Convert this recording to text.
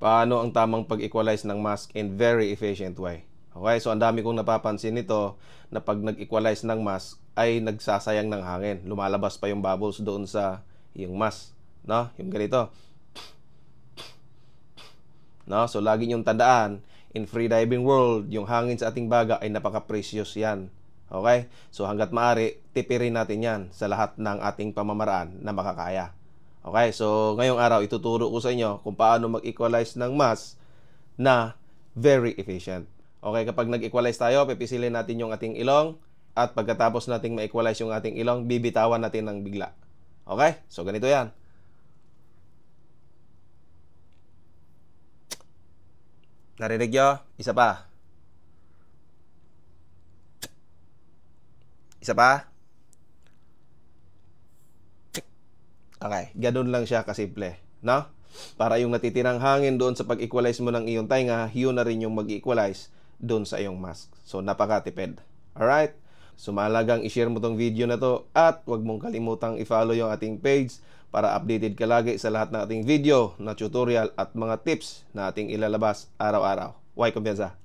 paano ang tamang pag-equalize ng mask in very efficient way. Okay, so ang dami kong napapansin nito na pag nag-equalize ng mask ay nagsasayang ng hangin. Lumalabas pa yung bubbles doon sa yung mask, no? Yung ganito. No? So lagi niyong tandaan, in freediving world, yung hangin sa ating baga ay napaka-precious yan. Okay? So hanggat maaari, tipirin natin yan sa lahat ng ating pamamaraan na makakaya. Okay? So ngayong araw, ituturo ko sa inyo kung paano mag-equalize ng mask na very efficient. Okay? Kapag nag-equalize tayo, pipisilin natin yung ating ilong at pagkatapos nating ma-equalize yung ating ilong, bibitawan natin ng bigla. Okay? So ganito yan. Narinig nyo? Isa pa. Isa pa. Okay, ganun lang siya kasimple, no? Para yung natitirang hangin doon sa pag-equalize mo ng iyong tainga, yun na rin yung mag-equalize doon sa iyong mask. So, napakatipid. Alright? So, mahalagang i-share mo tong video na to at huwag mong kalimutang i-follow yung ating page para updated ka lagi sa lahat ng ating video na tutorial at mga tips na ating ilalabas araw-araw. Huwag kumpiyansa.